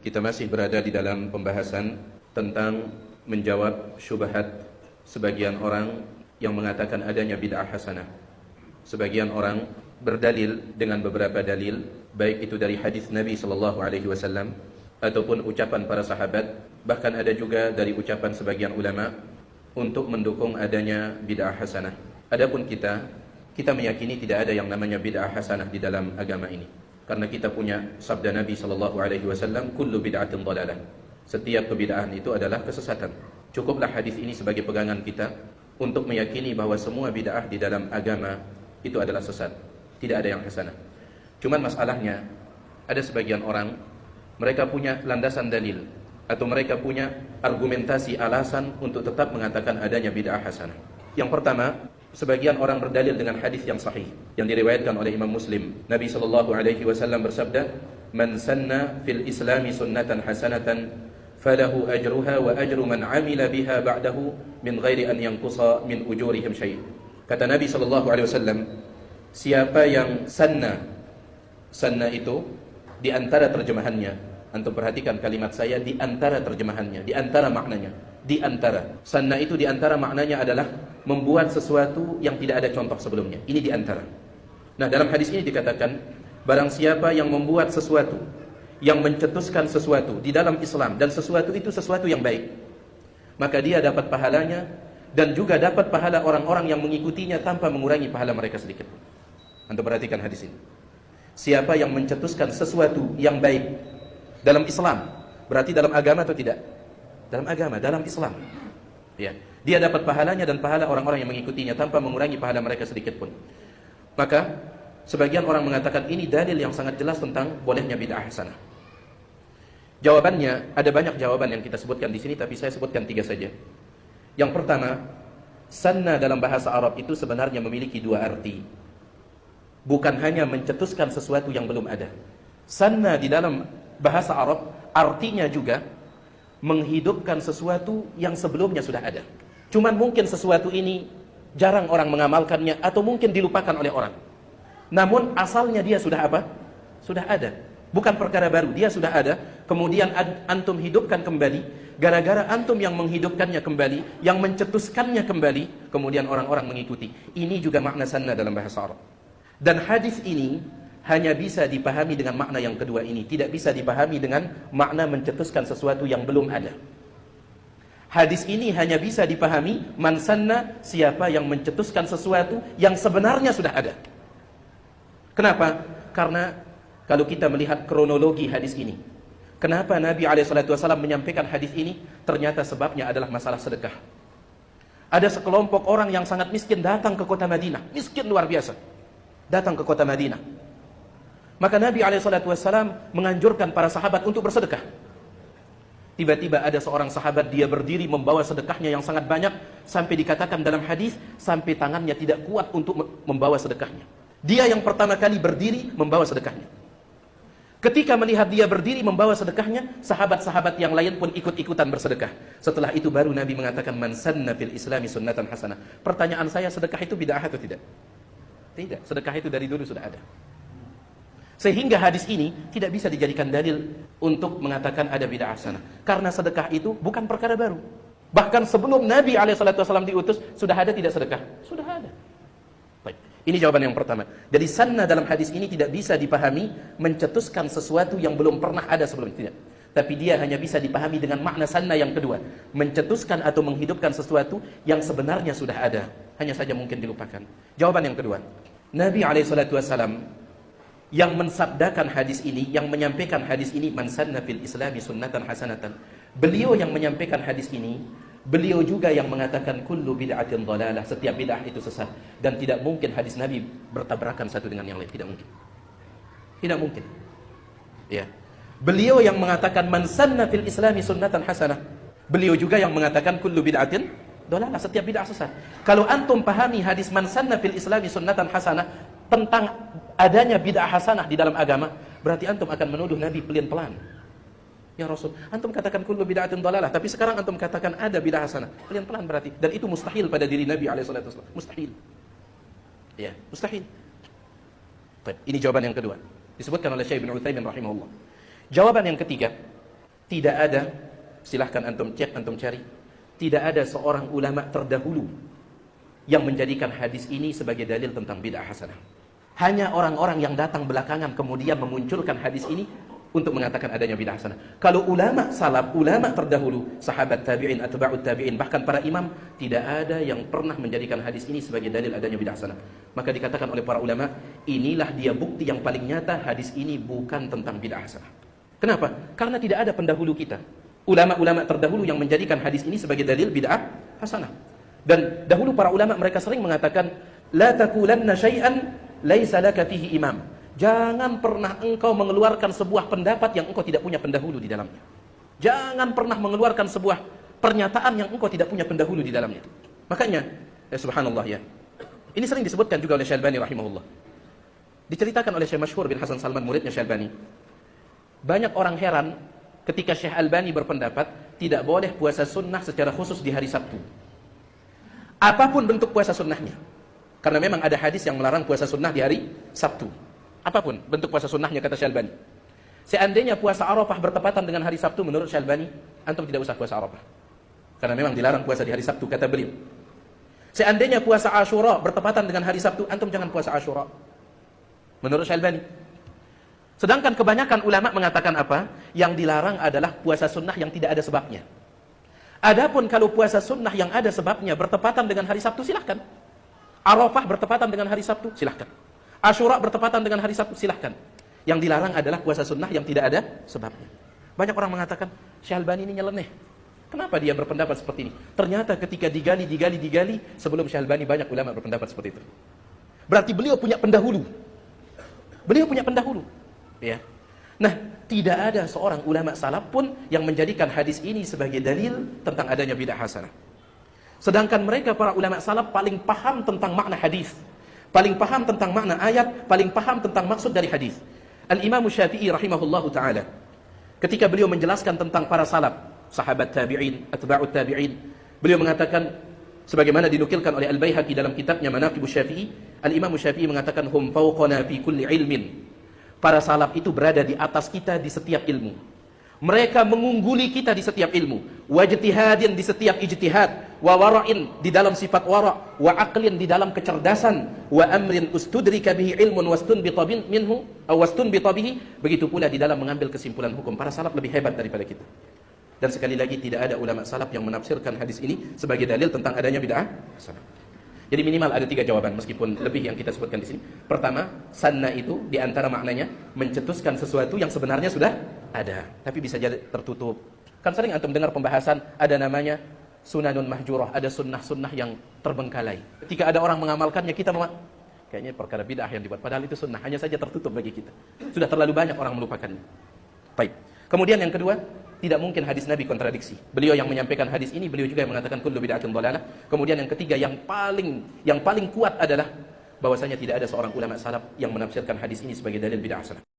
Kita masih berada di dalam pembahasan tentang menjawab syubhat sebagian orang yang mengatakan adanya bid'ah hasanah. Sebagian orang berdalil dengan beberapa dalil, baik itu dari hadis Nabi SAW ataupun ucapan para sahabat, bahkan ada juga dari ucapan sebagian ulama untuk mendukung adanya bid'ah hasanah. Adapun kita meyakini tidak ada yang namanya bid'ah hasanah di dalam agama ini. Karena kita punya sabda Nabi SAW, kullu bid'atin dhalalah. Setiap kebid'ahan itu adalah kesesatan. Cukuplah hadis ini sebagai pegangan kita untuk meyakini bahwa semua bid'ah di dalam agama itu adalah sesat. Tidak ada yang hasanah. Cuman masalahnya, ada sebagian orang, mereka punya landasan dalil, atau mereka punya argumentasi alasan untuk tetap mengatakan adanya bid'ah hasanah. Yang pertama, sebagian orang berdalil dengan hadis yang sahih yang diriwayatkan oleh Imam Muslim. Nabi SAW bersabda, "Man sanna fil Islami sunnatan hasanatan falahu ajruha wa ajru man amila biha ba'dahu min ghairi an yanqusa min ujurihim syai'." Kata Nabi SAW, siapa yang sanna itu di antara terjemahannya, antum perhatikan kalimat saya, di antara terjemahannya, di antara maknanya, di antara. Sanna itu di antara maknanya adalah membuat sesuatu yang tidak ada contoh sebelumnya. Ini di antara. Nah, dalam hadis ini dikatakan, barang siapa yang membuat sesuatu, yang mencetuskan sesuatu di dalam Islam, dan sesuatu itu sesuatu yang baik, maka dia dapat pahalanya, dan juga dapat pahala orang-orang yang mengikutinya tanpa mengurangi pahala mereka sedikit. Antum perhatikan hadis ini. Siapa yang mencetuskan sesuatu yang baik dalam Islam, berarti dalam agama atau tidak? Dalam agama, dalam Islam. Ya, dia dapat pahalanya dan pahala orang-orang yang mengikutinya tanpa mengurangi pahala mereka sedikit pun. Maka sebagian orang mengatakan ini dalil yang sangat jelas tentang bolehnya bid'ah hasanah. Jawabannya ada banyak jawaban yang kita sebutkan di sini, tapi saya sebutkan 3 saja. Yang pertama, sanna dalam bahasa Arab itu sebenarnya memiliki 2 arti. Bukan hanya mencetuskan sesuatu yang belum ada. Sanna di dalam bahasa Arab artinya juga menghidupkan sesuatu yang sebelumnya sudah ada. Cuman mungkin sesuatu ini jarang orang mengamalkannya, atau mungkin dilupakan oleh orang. Namun asalnya dia sudah apa? Sudah ada. Bukan perkara baru, dia sudah ada. Kemudian antum hidupkan kembali. Gara-gara antum yang menghidupkannya kembali, yang mencetuskannya kembali, kemudian orang-orang mengikuti. Ini juga makna sanna dalam bahasa Arab. Dan hadis ini hanya bisa dipahami dengan makna yang kedua ini. Tidak bisa dipahami dengan makna mencetuskan sesuatu yang belum ada. Hadis ini hanya bisa dipahami man sanna, siapa yang mencetuskan sesuatu yang sebenarnya sudah ada. Kenapa? Karena kalau kita melihat kronologi hadis ini, kenapa Nabi SAW menyampaikan hadis ini? Ternyata sebabnya adalah masalah sedekah. Ada sekelompok orang yang sangat miskin datang ke kota Madinah. Miskin luar biasa. Datang ke kota Madinah. Maka Nabi SAW menganjurkan para sahabat untuk bersedekah. Tiba-tiba ada seorang sahabat, dia berdiri membawa sedekahnya yang sangat banyak, sampai dikatakan dalam hadis, sampai tangannya tidak kuat untuk membawa sedekahnya. Dia yang pertama kali berdiri membawa sedekahnya. Ketika melihat dia berdiri membawa sedekahnya, sahabat-sahabat yang lain pun ikut-ikutan bersedekah. Setelah itu baru Nabi mengatakan, man sanna fil Islami sunnatan hasanah. Pertanyaan saya, sedekah itu bid'ah atau tidak? Tidak, sedekah itu dari dulu sudah ada. Sehingga hadis ini tidak bisa dijadikan dalil untuk mengatakan ada bid'ah hasanah. Karena sedekah itu bukan perkara baru. Bahkan sebelum Nabi SAW diutus, sudah ada tidak sedekah? Sudah ada. Baik. Ini jawaban yang pertama. Jadi sanna dalam hadis ini tidak bisa dipahami mencetuskan sesuatu yang belum pernah ada sebelumnya. Tidak. Tapi dia hanya bisa dipahami dengan makna sanna yang kedua. Mencetuskan atau menghidupkan sesuatu yang sebenarnya sudah ada. Hanya saja mungkin dilupakan. Jawaban yang kedua. Nabi SAW yang mensabdakan hadis ini, yang menyampaikan hadis ini, man sanna fil Islami sunnatan hasanatan. Beliau yang menyampaikan hadis ini, beliau juga yang mengatakan kullu bid'atin dhalalah, setiap bid'ah itu sesat. Dan tidak mungkin hadis Nabi bertabrakan satu dengan yang lain, tidak mungkin. Tidak mungkin. Ya. Beliau yang mengatakan man sanna fil Islami sunnatan hasanah. Beliau juga yang mengatakan kullu bid'atin dhalalah, setiap bid'ah sesat. Kalau antum pahami hadis man sanna fil Islami sunnatan hasanah tentang adanya bid'ah hasanah di dalam agama, berarti antum akan menuduh Nabi pelin-pelan. Ya Rasul, antum katakan kullu bid'atin dhalalah, tapi sekarang antum katakan ada bid'ah hasanah. Pelin-pelan berarti. Dan itu mustahil pada diri Nabi SAW. Mustahil. Ya, mustahil. Baik, ini jawaban yang kedua. Disebutkan oleh Syekh Ibn Utsaimin rahimahullah. Jawaban yang ketiga, Tidak ada, silahkan antum cek, antum cari, tidak ada seorang ulama terdahulu yang menjadikan hadis ini sebagai dalil tentang bid'ah hasanah. Hanya orang-orang yang datang belakangan kemudian memunculkan hadis ini untuk mengatakan adanya bid'ah hasanah. Kalau ulama salaf, ulama terdahulu, sahabat tabi'in, atba'ut tabi'in, bahkan para imam, tidak ada yang pernah menjadikan hadis ini sebagai dalil adanya bid'ah hasanah. Maka dikatakan oleh para ulama, inilah dia bukti yang paling nyata hadis ini bukan tentang bid'ah hasanah. Kenapa? Karena tidak ada pendahulu kita, ulama-ulama terdahulu yang menjadikan hadis ini sebagai dalil bid'ah hasanah. Dan dahulu para ulama mereka sering mengatakan, la takulanna syai'an laisa laka fihi imam. Jangan pernah engkau mengeluarkan sebuah pendapat yang engkau tidak punya pendahulu di dalamnya. Jangan pernah mengeluarkan sebuah pernyataan yang engkau tidak punya pendahulu di dalamnya. Makanya, subhanallah ya, ini sering disebutkan juga oleh Syalbani rahimahullah. Diceritakan oleh Syekh Masyhur bin Hasan Salman, muridnya Syalbani. Banyak orang heran ketika Syekh Albani berpendapat tidak boleh puasa sunnah secara khusus di hari Sabtu. Apapun bentuk puasa sunnahnya. Karena memang ada hadis yang melarang puasa sunnah di hari Sabtu. Apapun bentuk puasa sunnahnya, kata Syalbani. Seandainya puasa Arafah bertepatan dengan hari Sabtu, menurut Syalbani, antum tidak usah puasa Arafah. Karena memang dilarang puasa di hari Sabtu, kata beliau. Seandainya puasa Asyura bertepatan dengan hari Sabtu, antum jangan puasa Asyura. Menurut Syalbani. Sedangkan kebanyakan ulama mengatakan apa? Yang dilarang adalah puasa sunnah yang tidak ada sebabnya. Adapun kalau puasa sunnah yang ada sebabnya bertepatan dengan hari Sabtu, silahkan. Arafah bertepatan dengan hari Sabtu, silahkan. Asyura bertepatan dengan hari Sabtu, silahkan. Yang dilarang adalah puasa sunnah yang tidak ada sebabnya. Banyak orang mengatakan, Syalbani ini nyeleneh. Kenapa dia berpendapat seperti ini? Ternyata ketika digali, sebelum Syalbani banyak ulama berpendapat seperti itu. Berarti beliau punya pendahulu. Beliau punya pendahulu. Ya. Nah, tidak ada seorang ulama salaf pun yang menjadikan hadis ini sebagai dalil tentang adanya bid'ah hasanah. Sedangkan mereka para ulama salaf paling paham tentang makna hadis. Paling paham tentang makna ayat, paling paham tentang maksud dari hadis. Al-Imam Syafi'i rahimahullahu ta'ala, ketika beliau menjelaskan tentang para salaf, sahabat tabi'in, atba'ut tabi'in, beliau mengatakan, sebagaimana dinukilkan oleh Al-Baihaqi dalam kitabnya Manaqibus Syafi'i, Al-Imam Syafi'i mengatakan, hum fawqana fi kulli ilmin. Para salaf itu berada di atas kita di setiap ilmu. Mereka mengungguli kita di setiap ilmu. Wajtihadin di setiap ijtihad. Wa wara'in di dalam sifat wara'. Wa aqlin di dalam kecerdasan. Wa amrin ustudrika bihi ilmun wastunbita minhu. Wastunbita bihi. Begitu pula di dalam mengambil kesimpulan hukum. Para salaf lebih hebat daripada kita. Dan sekali lagi tidak ada ulama salaf yang menafsirkan hadis ini sebagai dalil tentang adanya bid'ah hasanah. Jadi minimal ada 3 jawaban, meskipun lebih yang kita sebutkan di sini. Pertama, sanna itu diantara maknanya mencetuskan sesuatu yang sebenarnya sudah ada, tapi bisa jadi tertutup. Kan sering antum dengar pembahasan ada namanya sunanun mahjurah, ada sunnah-sunnah yang terbengkalai. Ketika ada orang mengamalkannya, kita kayaknya perkara bid'ah yang dibuat, padahal itu sunnah, hanya saja tertutup bagi kita. Sudah terlalu banyak orang melupakannya. Baik. Kemudian yang kedua, tidak mungkin hadis Nabi kontradiksi. Beliau yang menyampaikan hadis ini, beliau juga yang mengatakan kullu bid'atin dhalalah. Kemudian yang ketiga, yang paling kuat adalah bahwasanya tidak ada seorang ulama salaf yang menafsirkan hadis ini sebagai dalil bid'ah hasanah.